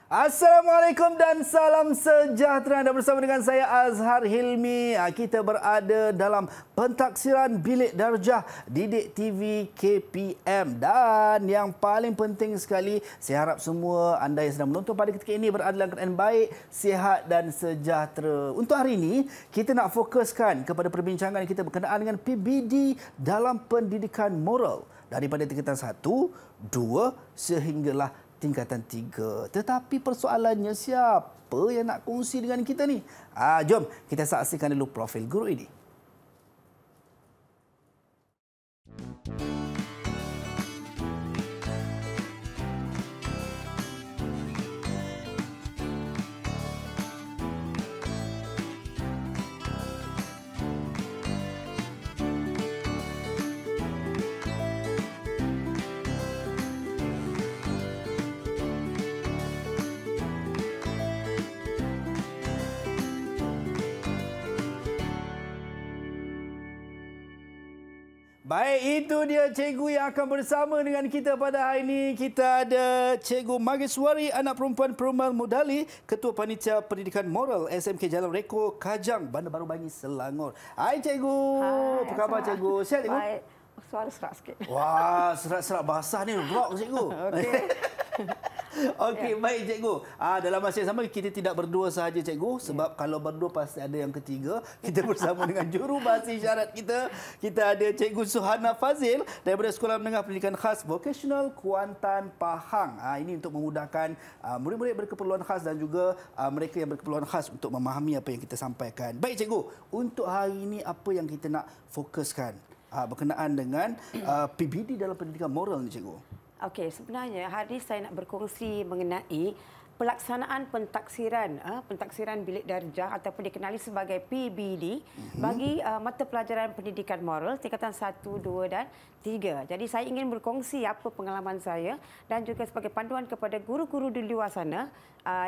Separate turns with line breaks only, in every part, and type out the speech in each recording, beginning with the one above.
Assalamualaikum dan salam sejahtera. Anda bersama dengan saya Azhar Hilmi. Kita berada dalam pentaksiran Bilik Darjah Didik TV KPM. Dan yang paling penting sekali, saya harap semua anda yang sedang menonton pada ketika ini berada dalam keadaan baik, sihat dan sejahtera. Untuk hari ini, kita nak fokuskan kepada perbincangan kita berkenaan dengan PBD dalam pendidikan moral. Daripada tingkatan 1, 2 sehinggalah tingkatan 3. Tetapi persoalannya, siapa yang nak kongsi dengan kita ni? Jom kita saksikan dulu profil guru ini. Baik, itu dia cikgu yang akan bersama dengan kita pada hari ini. Kita ada Cikgu Mageswari, anak perempuan Perumal Mudali, Ketua Panitia Pendidikan Moral SMK Jalan Reko, Kajang, Bandar Baru Bangi, Selangor. Hai cikgu. Hai, apa khabar cikgu? Sihat cikgu?
Baik. Suara serak sikit.
Wah, serak-serak basah ni rock cikgu. Okey. Okey, baik cikgu. Dalam masa yang sama kita tidak berdua sahaja cikgu, sebab kalau berdua pasti ada yang ketiga. Kita bersama dengan juru bahasa isyarat kita. Kita ada Cikgu Suhana Fazil daripada Sekolah Menengah Pendidikan Khas Vocational Kuantan Pahang. Ini untuk memudahkan murid-murid berkeperluan khas dan juga mereka yang berkeperluan khas untuk memahami apa yang kita sampaikan. Baik cikgu, untuk hari ini apa yang kita nak fokuskan berkenaan dengan PBD dalam pendidikan moral ni cikgu?
Okey, sebenarnya hari ini saya nak berkongsi mengenai pelaksanaan pentaksiran bilik darjah ataupun dikenali sebagai PBD bagi mata pelajaran pendidikan moral tingkatan 1, 2 dan 3. Jadi saya ingin berkongsi apa pengalaman saya dan juga sebagai panduan kepada guru-guru di luar sana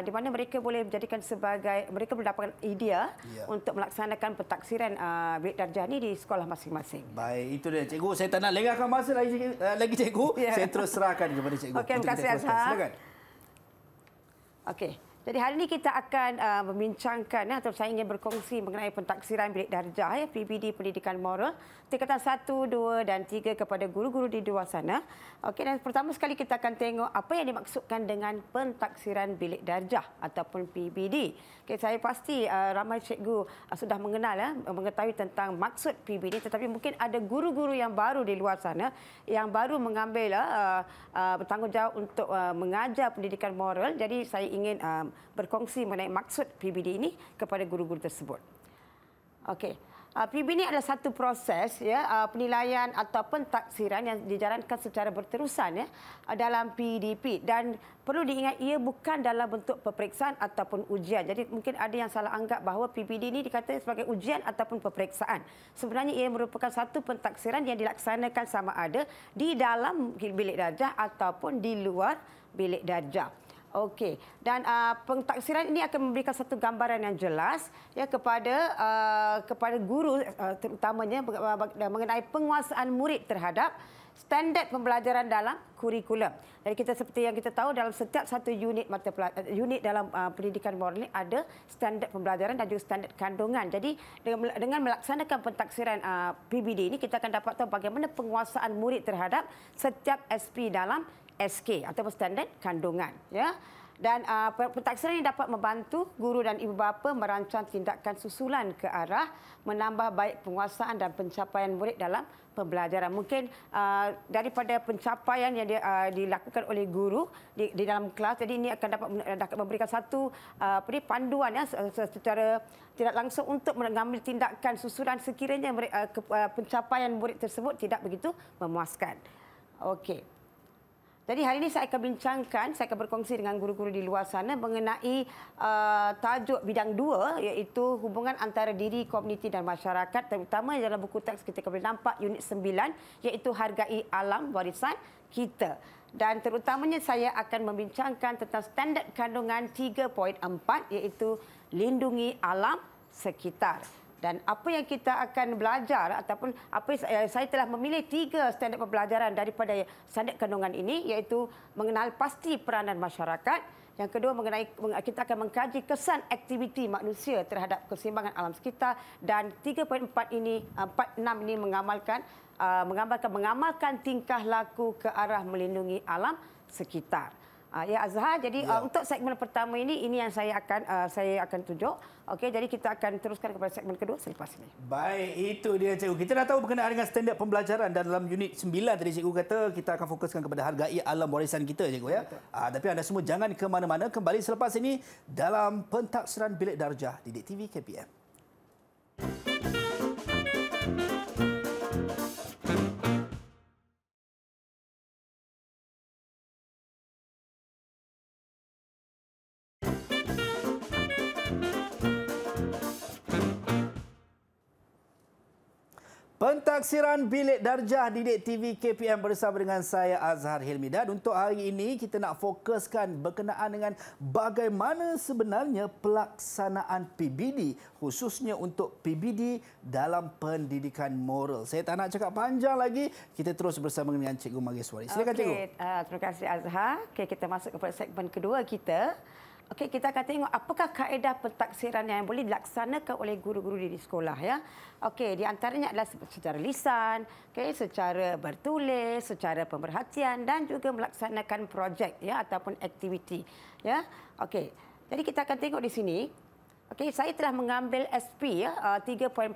di mana mereka boleh menjadikan sebagai mereka mendapatkan idea untuk melaksanakan pentaksiran bilik darjah ini di sekolah masing-masing.
Baik, itu dia cikgu. Saya tak nak lengahkan masa lagi cikgu. Saya terus serahkan kepada cikgu.
Okey, terima kasih Azhar. Silakan. Okey, jadi hari ini kita akan membincangkan atau saya ingin berkongsi mengenai pentaksiran bilik darjah PBD Pendidikan Moral tingkatan 1, 2 dan 3 kepada guru-guru di luar sana. Okey, dan pertama sekali kita akan tengok apa yang dimaksudkan dengan pentaksiran bilik darjah ataupun PBD. Okey, saya pasti ramai cikgu sudah mengetahui tentang maksud PBD, tetapi mungkin ada guru-guru yang baru di luar sana yang baru mengambil bertanggungjawab untuk mengajar pendidikan moral. Jadi saya ingin berkongsi mengenai maksud PBD ini kepada guru-guru tersebut. Okey, PBD ini adalah satu proses penilaian atau pentaksiran yang dijalankan secara berterusan dalam PDP, dan perlu diingat ia bukan dalam bentuk peperiksaan ataupun ujian. Jadi mungkin ada yang salah anggap bahawa PBD ini dikatakan sebagai ujian ataupun peperiksaan. Sebenarnya ia merupakan satu pentaksiran yang dilaksanakan sama ada di dalam bilik darjah ataupun di luar bilik darjah. Okey, dan pentaksiran ini akan memberikan satu gambaran yang jelas kepada guru terutamanya mengenai penguasaan murid terhadap standard pembelajaran dalam kurikulum. Jadi kita seperti yang kita tahu, dalam setiap satu unit dalam pendidikan moral ini ada standard pembelajaran dan juga standard kandungan. Jadi dengan melaksanakan pentaksiran PBD ini kita akan dapat tahu bagaimana penguasaan murid terhadap setiap SP dalam SK atau standard kandungan, Dan pentaksiran ini dapat membantu guru dan ibu bapa merancang tindakan susulan ke arah menambah baik penguasaan dan pencapaian murid dalam pembelajaran. Mungkin daripada pencapaian yang dilakukan oleh guru di dalam kelas, jadi ini akan dapat memberikan satu panduan secara tidak langsung untuk mengambil tindakan susulan sekiranya pencapaian murid tersebut tidak begitu memuaskan. Okey. Jadi hari ini saya akan berkongsi dengan guru-guru di luar sana mengenai tajuk bidang 2, iaitu hubungan antara diri, komuniti dan masyarakat, terutama dalam buku teks kita boleh nampak unit 9, iaitu hargai alam warisan kita. Dan terutamanya saya akan membincangkan tentang standard kandungan 3.4, iaitu lindungi alam sekitar. Dan apa yang kita akan belajar ataupun saya telah memilih 3 standard pembelajaran daripada standard kandungan ini, iaitu mengenal pasti peranan masyarakat, Yang kedua kita akan mengkaji kesan aktiviti manusia terhadap keseimbangan alam sekitar, dan 3.4 ini 4.6 ini mengamalkan tingkah laku ke arah melindungi alam sekitar. Ya Azhar, jadi untuk segmen pertama ini yang saya akan tunjuk. Okey, jadi kita akan teruskan kepada segmen kedua selepas ini.
Baik, itu dia cikgu. Kita dah tahu berkenaan dengan standard pembelajaran, dan dalam unit 9 tadi cikgu kata kita akan fokuskan kepada hargai alam warisan kita cikgu ya. Tapi anda semua jangan ke mana-mana, kembali selepas ini dalam Pentaksiran Bilik Darjah Didik TV KPM. Pentaksiran Bilik Darjah Didik TV KPM bersama dengan saya Azhar Hilmi, dan untuk hari ini kita nak fokuskan berkenaan dengan bagaimana sebenarnya pelaksanaan PBD, khususnya untuk PBD dalam pendidikan moral. Saya tak nak cakap panjang lagi, kita terus bersama dengan Cikgu Mageswari. Silakan Cikgu.
Terima kasih Azhar. Kita masuk kepada segmen kedua kita. Kita akan tengok apakah kaedah pentaksiran yang boleh dilaksanakan oleh guru-guru di sekolah ya. Di antaranya adalah secara lisan, secara bertulis, secara pemerhatian, dan juga melaksanakan projek ya ataupun aktiviti ya. Jadi kita akan tengok di sini. Saya telah mengambil SP ya 3.4.1,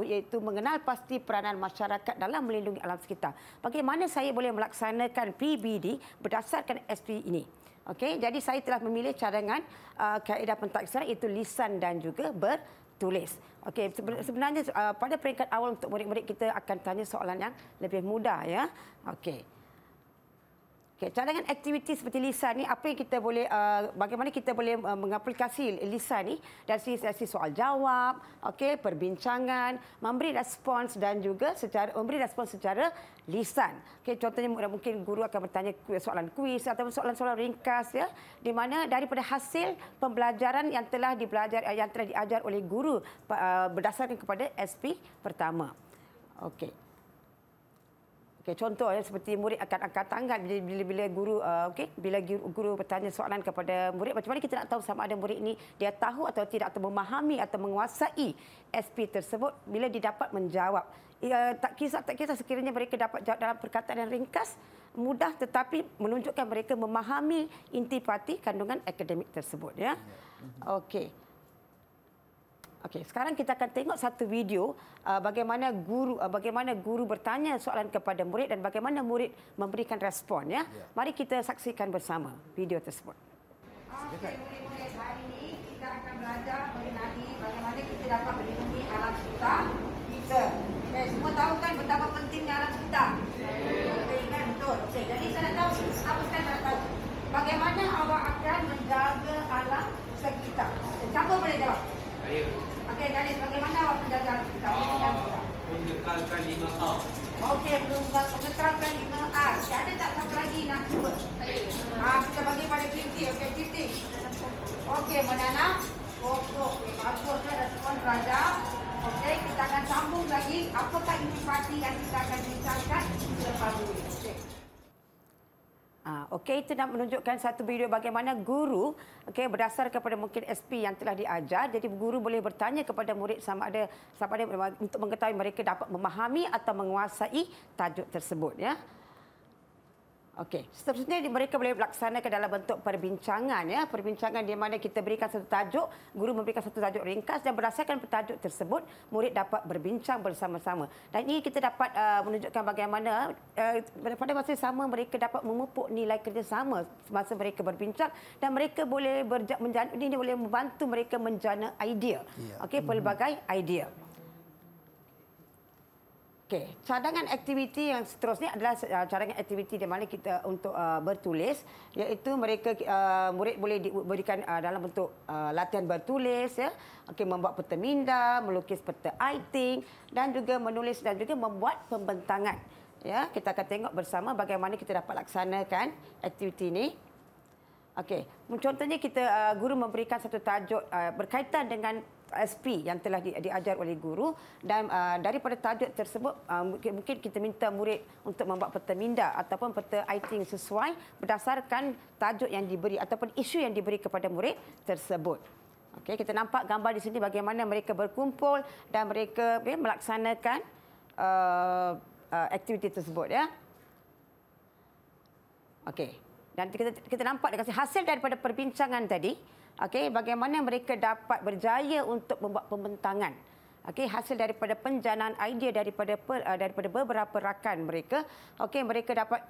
iaitu mengenal pasti peranan masyarakat dalam melindungi alam sekitar. Bagaimana saya boleh melaksanakan PBD berdasarkan SP ini? Jadi saya telah memilih cadangan kaedah pentaksiran, iaitu lisan dan juga bertulis. Sebenarnya pada peringkat awal untuk murid-murid kita akan tanya soalan yang lebih mudah ya. Cadangan aktiviti seperti lisan ni, apa yang kita boleh bagaimana kita boleh mengaplikasi lisan ni dari sesi soal jawab, perbincangan, memberi respons dan juga memberi respons secara lisan. Contohnya mungkin guru akan bertanya soalan kuis atau soalan-soalan ringkas ya, di mana daripada hasil pembelajaran yang telah diajar oleh guru berdasarkan kepada SP pertama. Contoh seperti murid akan angkat tangan bila guru bertanya soalan kepada murid, macam mana kita nak tahu sama ada murid ini dia tahu atau tidak, atau memahami atau menguasai SP tersebut bila didapat menjawab. Tak kisah sekiranya mereka dapat jawab dalam perkataan yang ringkas, mudah, tetapi menunjukkan mereka memahami intipati kandungan akademik tersebut ya. Sekarang kita akan tengok satu video bagaimana guru bertanya soalan kepada murid dan bagaimana murid memberikan respon ya. Mari kita saksikan bersama video tersebut. Murid-murid, hari ini kita akan belajar mengenai bagaimana kita dapat melindungi alam sekitar kita. Semua tahu kan betapa pentingnya alam sekitar. Betul. Jadi saya nak tahu apa saya nak tahu. Bagaimana awak akan menjaga alam sekitar? Siapa boleh jawab? Ganis, bagaimana awak menjaga alam sekitar?
Mengekalkan 5R.
Mengekalkan 5R. Ada tak satu lagi nak cuba? Kita bagi pada Kinti. Kinti. Menanam pokok. Baguslah respon pelajar. Kita akan sambung lagi. Apakah intipati yang kita akan bincangkan selepas ini? Itu nak menunjukkan satu video bagaimana guru berdasar kepada mungkin SP yang telah diajar, jadi guru boleh bertanya kepada murid sama ada untuk mengetahui mereka dapat memahami atau menguasai tajuk tersebut ya. Seterusnya mereka boleh melaksanakan dalam bentuk perbincangan ya. Perbincangan di mana kita berikan satu tajuk, guru memberikan satu tajuk ringkas, dan berdasarkan tajuk tersebut murid dapat berbincang bersama-sama. Dan ini kita dapat menunjukkan bagaimana pada masa yang sama mereka dapat memupuk nilai kerjasama semasa mereka berbincang, dan mereka boleh ini boleh membantu mereka menjana idea. Pelbagai idea. Cadangan aktiviti yang seterusnya adalah cadangan aktiviti di mana kita untuk bertulis, iaitu murid boleh diberikan dalam bentuk latihan bertulis ya. Membuat peta minda, melukis peta iting, dan juga menulis dan juga membuat pembentangan. Ya, kita akan tengok bersama bagaimana kita dapat laksanakan aktiviti ini. Okey, contohnya kita guru memberikan satu tajuk berkaitan dengan SP yang telah diajar oleh guru dan daripada tajuk tersebut mungkin kita minta murid untuk membuat peta minda ataupun peta IT yang sesuai berdasarkan tajuk yang diberi ataupun isu yang diberi kepada murid tersebut. Okey, kita nampak gambar di sini bagaimana mereka berkumpul dan mereka melaksanakan aktiviti tersebut ya. Okey. Dan kita nampak hasil daripada perbincangan tadi, okey, bagaimana mereka dapat berjaya untuk membuat pembentangan. Okey, hasil daripada penjanaan idea daripada beberapa rakan mereka, okey, mereka dapat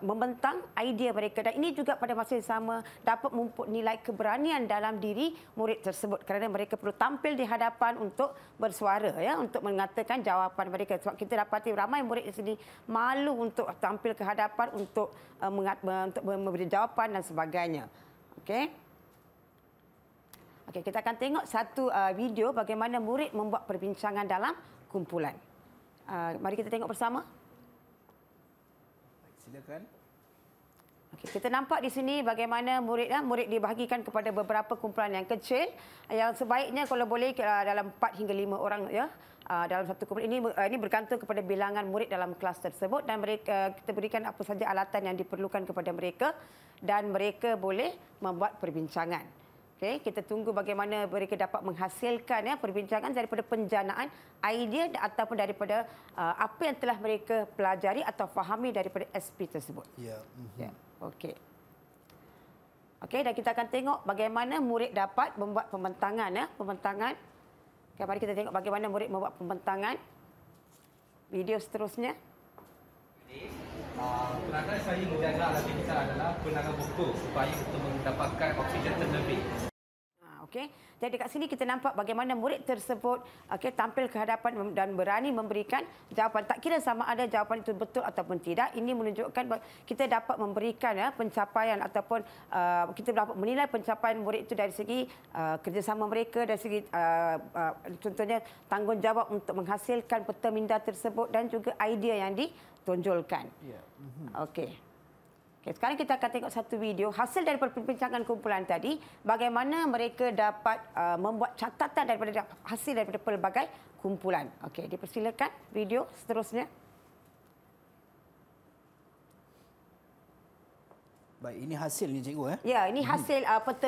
membentang idea mereka dan ini juga pada masa yang sama dapat memupuk nilai keberanian dalam diri murid tersebut kerana mereka perlu tampil di hadapan untuk bersuara ya, untuk mengatakan jawapan mereka. Sebab kita dapati ramai murid di sini malu untuk tampil ke hadapan untuk memberi jawapan dan sebagainya. Okey. Okey, kita akan tengok satu video bagaimana murid membuat perbincangan dalam kumpulan. Mari kita tengok bersama.
Silakan.
Okey, kita nampak di sini bagaimana murid dibahagikan kepada beberapa kumpulan yang kecil yang sebaiknya kalau boleh dalam 4 hingga 5 orang ya. Dalam satu kumpulan ini bergantung kepada bilangan murid dalam kelas tersebut dan kita berikan apa saja alatan yang diperlukan kepada mereka dan mereka boleh membuat perbincangan. Okay, kita tunggu bagaimana mereka dapat menghasilkan perbincangan daripada penjanaan idea ataupun daripada apa yang telah mereka pelajari atau fahami daripada SP tersebut.
Ya.
Ya. Okey. Okey, dan kita akan tengok bagaimana murid dapat membuat pembentangan pembentangan. Okay, mari kita tengok bagaimana murid membuat pembentangan. Video seterusnya.
Perangai saya menjaga alat kita adalah penaga buku supaya untuk mendapatkan oksigen terlebih.
Okey. Jadi dekat sini kita nampak bagaimana murid tersebut tampil ke hadapan dan berani memberikan jawapan. Tak kira sama ada jawapan itu betul ataupun tidak. Ini menunjukkan kita dapat memberikan pencapaian ataupun kita dapat menilai pencapaian murid itu dari segi kerjasama mereka, dari segi contohnya tanggungjawab untuk menghasilkan peta minda tersebut dan juga idea yang ditonjolkan.
Ya.
Okey. Okay, sekarang kita akan tengok satu video hasil daripada perbincangan kumpulan tadi bagaimana mereka dapat membuat catatan daripada hasil daripada pelbagai kumpulan. Okey, dipersilakan video seterusnya.
Baik, ini hasilnya cikgu
Ya, ini hasil peta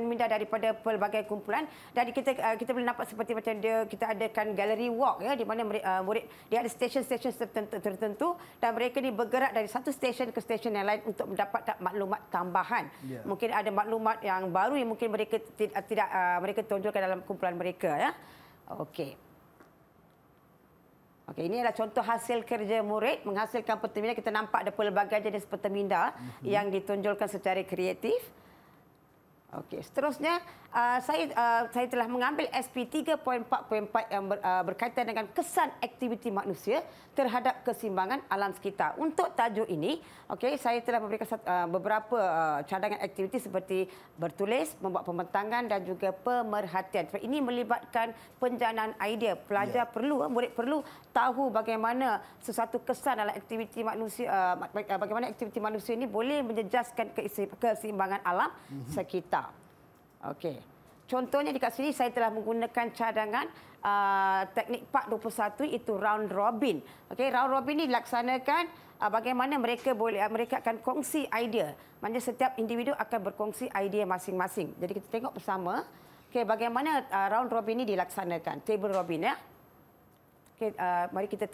minda daripada pelbagai kumpulan dan kita boleh nampak seperti macam kita adakan gallery walk ya di mana murid dia ada stesen-stesen tertentu dan mereka ni bergerak dari satu stesen ke stesen yang lain untuk mendapatkan maklumat tambahan. Yeah. Mungkin ada maklumat yang baru yang mungkin mereka tidak mereka tonjolkan dalam kumpulan mereka ya. Okey. Okey, ini adalah contoh hasil kerja murid menghasilkan peta minda. Kita nampak ada pelbagai jenis peta minda yang ditonjolkan secara kreatif. Okey, seterusnya saya telah mengambil SP 3.4.4 yang berkaitan dengan kesan aktiviti manusia terhadap keseimbangan alam sekitar. Untuk tajuk ini, okey, saya telah memberikan beberapa cadangan aktiviti seperti bertulis, membuat pembentangan dan juga pemerhatian. Sebab ini melibatkan penjanaan idea. Pelajar murid perlu tahu bagaimana sesuatu kesan dalam aktiviti manusia, bagaimana aktiviti manusia ini boleh menjejaskan keseimbangan alam sekitar. Okey. Contohnya dekat sini saya telah menggunakan cadangan teknik Part 21 itu round robin. Okey, round robin ini dilaksanakan bagaimana mereka akan kongsi idea. Maksudnya setiap individu akan berkongsi idea masing-masing. Jadi kita tengok bersama okey bagaimana round robin ini dilaksanakan. Table robin ya. Okey, mari kita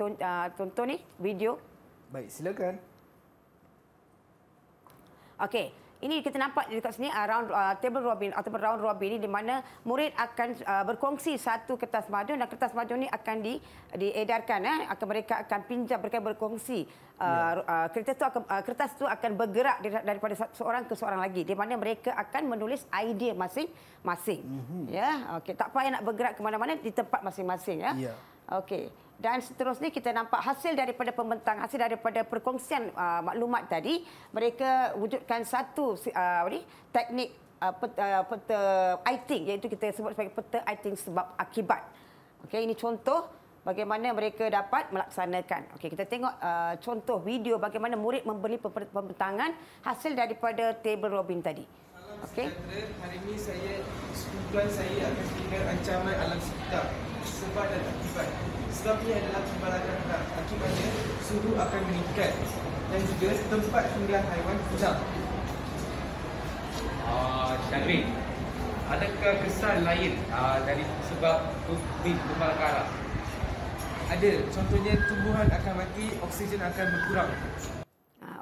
tonton ni video.
Baik, silakan.
Okey. Ini kita nampak dekat sini table robin ataupun round robin ini di mana murid akan berkongsi satu kertas madu dan kertas madu ini akan diedarkan mereka akan pinjam, mereka berkongsi. Kertas itu akan bergerak daripada seorang ke seorang lagi di mana mereka akan menulis idea masing-masing. Ya, okey, tak payah nak bergerak ke mana-mana di tempat masing-masing ya. Yeah. Okey. Dan seterusnya kita nampak hasil daripada pembentang, hasil daripada perkongsian maklumat tadi, mereka wujudkan satu teknik peta iting, iaitu kita sebut sebagai peta iting sebab akibat. Okey, ini contoh bagaimana mereka dapat melaksanakan. Okey, kita tengok contoh video bagaimana murid membeli pembentangan hasil daripada table Robin tadi. Okey.
Hari ini kumpulan saya akan berikan ancaman alam sekitar, sebab dan akibat. Sebabnya adalah kebalakan berat. Akibatnya suhu akan meningkat dan juga tempat tinggal haiwan hilang.
Syahrin, adakah kesan lain dari sebab kebakaran?
Ada, contohnya tumbuhan akan mati, oksigen akan berkurang.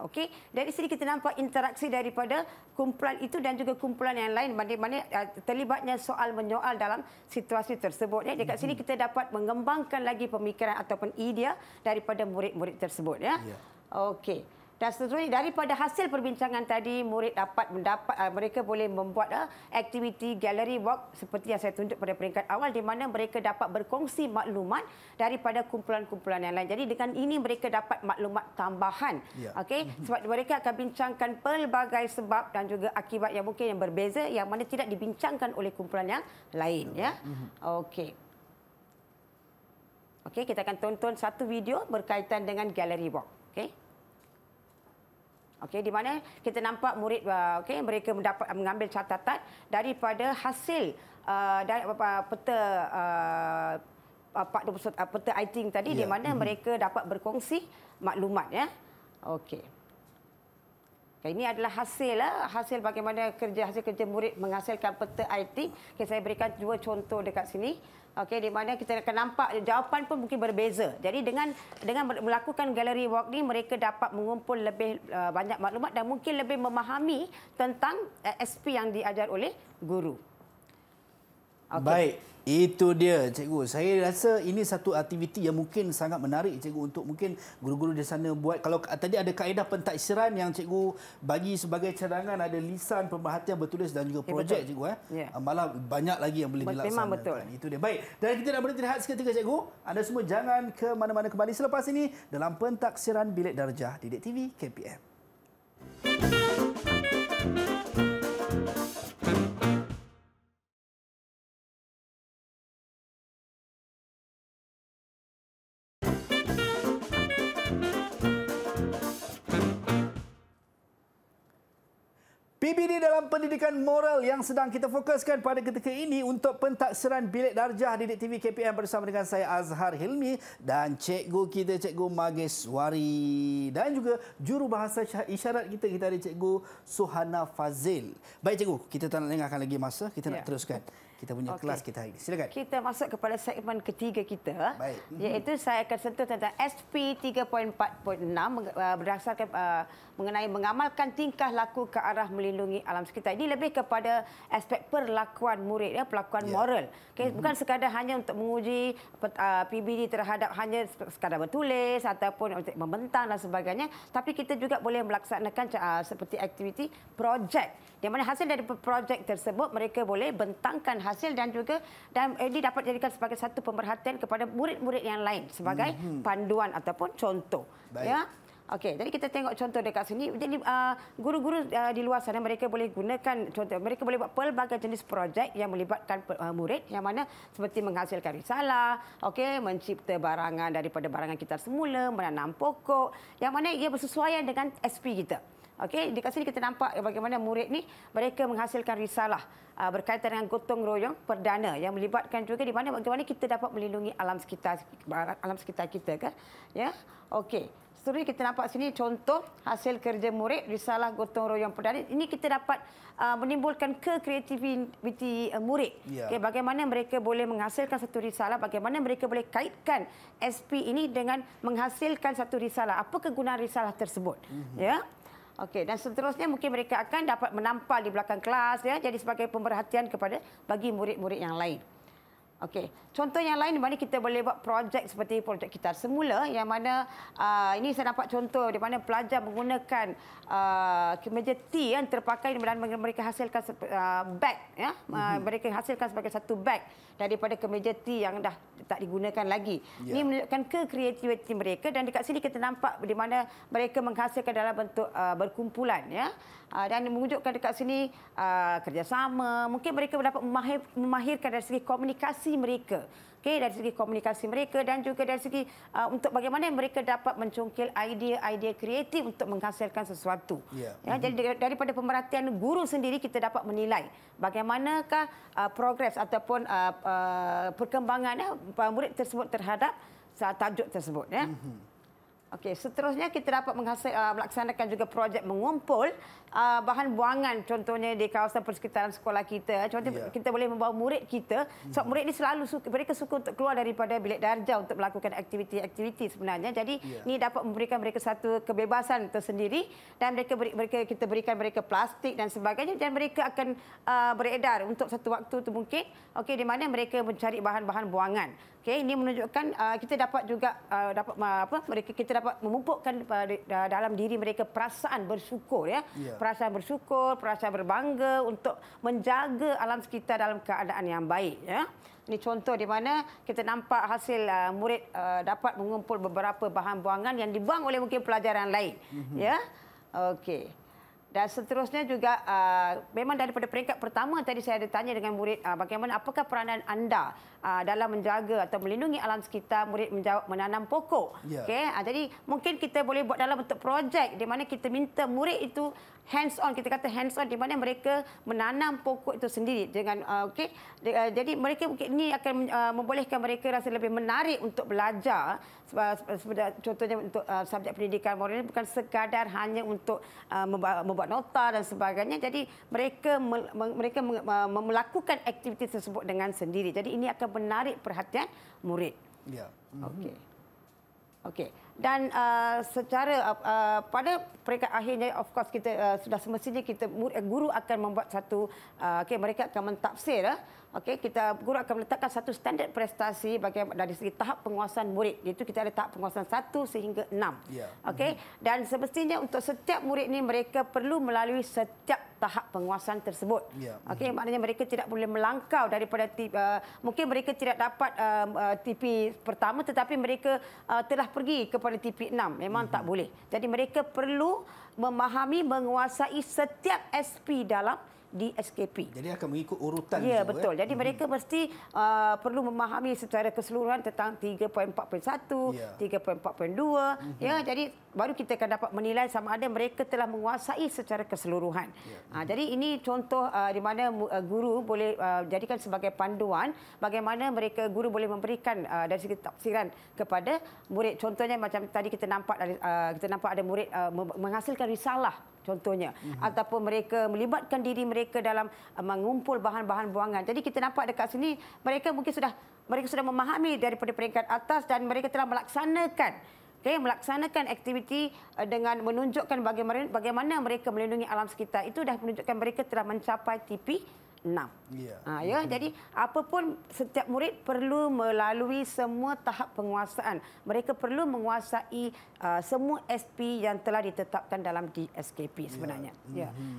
Okey, dari sini kita nampak interaksi daripada kumpulan itu dan juga kumpulan yang lain, mana terlibatnya soal menyoal dalam situasi tersebut. Ya, dekat sini kita dapat mengembangkan lagi pemikiran ataupun idea daripada murid-murid tersebut. Ya, okey. Dan seterusnya daripada hasil perbincangan tadi, murid mereka boleh membuat aktiviti gallery walk seperti yang saya tunjuk pada peringkat awal, di mana mereka dapat berkongsi maklumat daripada kumpulan-kumpulan yang lain. Jadi dengan ini mereka dapat maklumat tambahan. Okey, sebab mereka akan bincangkan pelbagai sebab dan juga akibat yang mungkin yang berbeza yang mana tidak dibincangkan oleh kumpulan yang lain. Ya, okey. Okey, kita akan tonton satu video berkaitan dengan gallery walk. Okey. Okey, di mana kita nampak murid mereka mengambil catatan daripada hasil peta IT tadi, di mana mereka dapat berkongsi maklumat. Ya, okey. Ini adalah hasil bagaimana hasil kerja murid menghasilkan peta IT. Okay, saya berikan dua contoh dekat sini. Okey, di mana kita akan nampak jawapan pun mungkin berbeza. Jadi dengan melakukan gallery walk ni, mereka dapat mengumpul lebih banyak maklumat dan mungkin lebih memahami tentang SP yang diajar oleh guru.
Okay. Baik, itu dia cikgu. Saya rasa ini satu aktiviti yang mungkin sangat menarik cikgu untuk mungkin guru-guru di sana buat. Kalau tadi ada kaedah pentaksiran yang cikgu bagi sebagai cadangan, ada lisan, pemerhatian bertulis dan juga projek cikgu. Malah banyak lagi yang boleh dilaksanakan.
Memang betul.
Itu dia. Baik, dan kita nak berhenti rehat seketika cikgu. Anda semua jangan ke mana-mana kembali selepas ini dalam pentaksiran Bilik Darjah Didik TV KPM. PBD dalam pendidikan moral yang sedang kita fokuskan pada ketika ini untuk pentaksiran Bilik Darjah Didik TV KPM bersama dengan saya Azhar Hilmi dan cikgu kita, Cikgu Mageswari, dan juga juru bahasa isyarat kita ada Cikgu Suhana Fazil. Baik cikgu, kita tak nak lengahkan lagi masa, kita nak teruskan kita punya kelas kita hari ini. Silakan.
Kita masuk kepada segmen ketiga kita.
Baik.
Iaitu saya akan sentuh tentang SP 3.4.6 berdasarkan mengenai mengamalkan tingkah laku ke arah melindungi alam sekitar. Ini lebih kepada aspek perlakuan murid, perlakuan moral. Okay? Bukan sekadar hanya untuk menguji PBD terhadap hanya sekadar bertulis ataupun untuk membentang dan sebagainya, tapi kita juga boleh melaksanakan seperti aktiviti projek, di mana hasil dari projek tersebut mereka boleh bentangkan hasil dan ini dapat dijadikan sebagai satu pemerhatian kepada murid-murid yang lain sebagai panduan ataupun contoh. Baik. Ya. Okey, jadi kita tengok contoh dekat sini. Jadi guru-guru di luar sana mereka boleh gunakan contoh, mereka boleh buat pelbagai jenis projek yang melibatkan murid, yang mana seperti menghasilkan risalah, okey, mencipta barangan daripada barangan kita semula, menanam pokok, yang mana ia bersesuaian dengan SP kita. Okey, di sini kita nampak bagaimana murid ni mereka menghasilkan risalah berkaitan dengan gotong royong perdana yang melibatkan juga di mana bagaimana kita dapat melindungi alam sekitar kita, kan? Ya. Okey. Seterusnya kita nampak sini contoh hasil kerja murid risalah gotong royong perdana. Ini kita dapat menimbulkan kreativiti murid. Okay, bagaimana mereka boleh menghasilkan satu risalah, bagaimana mereka boleh kaitkan SP ini dengan menghasilkan satu risalah. Apa kegunaan risalah tersebut? Ya. Okey, dan seterusnya mungkin mereka akan dapat menampal di belakang kelas, ya, jadi sebagai pemerhatian bagi murid-murid yang lain. Okey, contoh yang lain di mana kita boleh buat projek seperti projek kita semula, yang mana ini saya nampak contoh di mana pelajar menggunakan kemeja tea yang terpakai dan mereka hasilkan beg, ya, mereka hasilkan sebagai satu beg daripada kemeja tea yang dah tak digunakan lagi. Ini menunjukkan kreativiti mereka, dan dekat sini kita nampak di mana mereka menghasilkan dalam bentuk berkumpulan, ya. Dan menunjukkan dekat sini kerjasama. Mungkin mereka dapat memahirkan dari segi komunikasi komunikasi mereka. Okay, dari segi komunikasi mereka dan juga dari segi untuk bagaimana mereka dapat mencongkil idea-idea kreatif untuk menghasilkan sesuatu. Jadi daripada pemerhatian guru sendiri kita dapat menilai bagaimanakah progres ataupun perkembangan murid tersebut terhadap tajuk tersebut. Okey, seterusnya kita dapat melaksanakan juga projek mengumpul bahan buangan, contohnya di kawasan persekitaran sekolah kita. Contohnya kita boleh membawa murid kita. Sebab murid ini selalu mereka suka untuk keluar daripada bilik darjah untuk melakukan aktiviti-aktiviti sebenarnya. Jadi ini dapat memberikan mereka satu kebebasan tersendiri dan kita berikan mereka plastik dan sebagainya dan mereka akan beredar untuk satu waktu itu mungkin. Okey, di mana mereka mencari bahan-bahan buangan. Okey, ini menunjukkan kita dapat juga kita dapat memupukkan dalam diri mereka perasaan bersyukur perasaan bersyukur, perasaan berbangga untuk menjaga alam sekitar dalam keadaan yang baik Ini contoh di mana kita nampak hasil murid dapat mengumpul beberapa bahan buangan yang dibuang oleh mungkin pelajaran lain Okey. Dan seterusnya juga memang daripada peringkat pertama tadi saya ada tanya dengan murid bagaimana apakah peranan anda dalam menjaga atau melindungi alam sekitar. Murid menjawab menanam pokok. Okey, jadi mungkin kita boleh buat dalam bentuk projek di mana kita minta murid itu hands on, kita kata hands on di mana mereka menanam pokok itu sendiri dengan jadi mereka mungkin ini akan membolehkan mereka rasa lebih menarik untuk belajar. Contohnya untuk subjek pendidikan moral ini bukan sekadar hanya untuk membuat nota dan sebagainya. Jadi mereka melakukan aktiviti tersebut dengan sendiri. Jadi ini akan menarik perhatian murid. Okey. Dan secara pada peringkat akhirnya of course kita sudah semestinya kita guru akan membuat satu mereka akan mentafsir guru akan meletakkan satu standard prestasi bagaimana dari segi tahap penguasaan murid, iaitu kita ada tahap penguasaan 1 sehingga 6. Dan semestinya untuk setiap murid ni mereka perlu melalui setiap tahap penguasaan tersebut. Maknanya mereka tidak boleh melangkau daripada mungkin mereka tidak dapat TP pertama tetapi mereka telah pergi kepada TP 6. Memang tak boleh. Jadi mereka perlu memahami, menguasai setiap SP dalam di SKP.
Jadi akan mengikut urutan.
Ya, betul. Jadi mereka mesti perlu memahami secara keseluruhan tentang 3.4.1, 3.4.2. Jadi baru kita akan dapat menilai sama ada mereka telah menguasai secara keseluruhan. Jadi ini contoh di mana guru boleh jadikan sebagai panduan bagaimana guru boleh memberikan dari segi tafsiran kepada murid. Contohnya macam tadi kita nampak ada murid menghasilkan risalah contohnya ataupun mereka melibatkan diri mereka dalam mengumpul bahan-bahan buangan. Jadi kita nampak dekat sini mereka sudah memahami daripada peringkat atas dan mereka telah melaksanakan aktiviti dengan menunjukkan bagaimana mereka melindungi alam sekitar. Itu dah menunjukkan mereka telah mencapai TP 6. Jadi apapun setiap murid perlu melalui semua tahap penguasaan. Mereka perlu menguasai semua SP yang telah ditetapkan dalam DSKP sebenarnya.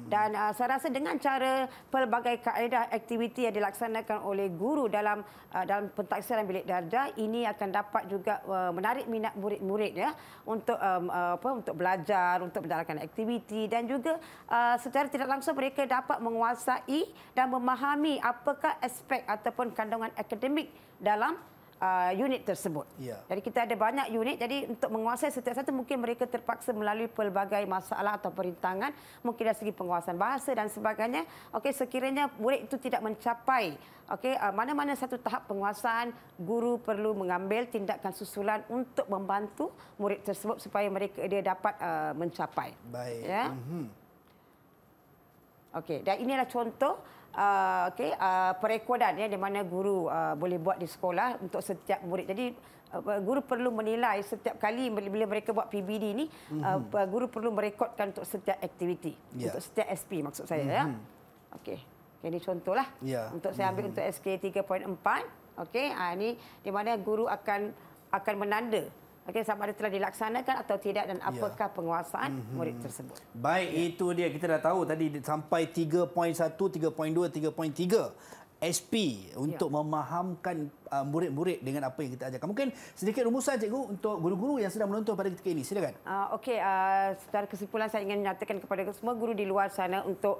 Dan saya rasa dengan cara pelbagai kaedah aktiviti yang dilaksanakan oleh guru dalam pentaksiran bilik darjah, ini akan dapat juga menarik minat murid-murid untuk belajar, untuk menjalankan aktiviti dan juga secara tidak langsung mereka dapat menguasai dan memahami apakah aspek ataupun kandungan akademik dalam unit tersebut. Jadi kita ada banyak unit, jadi untuk menguasai setiap satu mungkin mereka terpaksa melalui pelbagai masalah atau perintangan, mungkin dari segi penguasaan bahasa dan sebagainya. Sekiranya murid itu tidak mencapai mana-mana satu tahap penguasaan, guru perlu mengambil tindakan susulan untuk membantu murid tersebut supaya dia dapat mencapai.
Baik.
Dan inilah contoh perekodan di mana guru boleh buat di sekolah untuk setiap murid. Jadi guru perlu menilai setiap kali bila mereka buat PBD ni, guru perlu merekodkan untuk setiap aktiviti, untuk setiap SP maksud saya. Ini contohlah. Untuk saya ambil untuk SK 3.4. Ini di mana guru akan menanda sama ada telah dilaksanakan atau tidak dan apakah penguasaan murid tersebut.
Baik, itu dia. Kita dah tahu tadi sampai 3.1, 3.2, 3.3 SP untuk memahamkan murid-murid dengan apa yang kita ajarkan. Mungkin sedikit rumusan cikgu untuk guru-guru yang sedang menonton pada ketika ini. Silakan.
Okey, secara kesimpulan saya ingin menyatakan kepada semua guru di luar sana untuk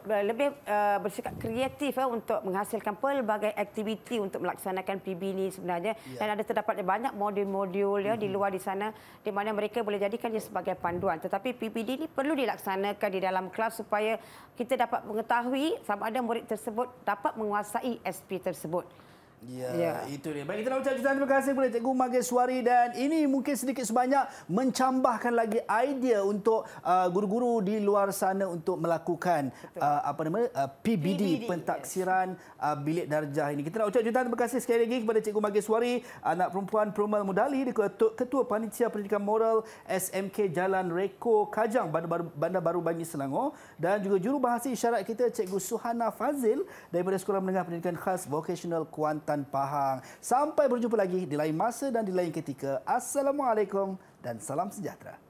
lebih bersikap kreatif untuk menghasilkan pelbagai aktiviti untuk melaksanakan PB ini sebenarnya. Dan ada terdapat banyak modul-modul di luar di sana di mana mereka boleh jadikannya sebagai panduan. Tetapi PBD ini perlu dilaksanakan di dalam kelas supaya kita dapat mengetahui sama ada murid tersebut dapat menguasai SP tersebut.
Ya, itu dia. Baik, kita nak ucap jutaan terima kasih kepada Cikgu Maheswari, dan ini mungkin sedikit sebanyak mencambahkan lagi idea untuk guru-guru di luar sana untuk melakukan PBD, pentaksiran bilik darjah ini. Kita nak ucap jutaan terima kasih sekali lagi kepada Cikgu Maheswari, anak perempuan Perumal Mudali, Ketua Panitia Pendidikan Moral SMK Jalan Reko Kajang, Bandar Baru Bangi Selangor, dan juga jurubahasa isyarat kita Cikgu Suhana Fazil daripada Sekolah Menengah Pendidikan Khas Vocational Kuantan Pahang. Sampai berjumpa lagi di lain masa dan di lain ketika. Assalamualaikum dan salam sejahtera.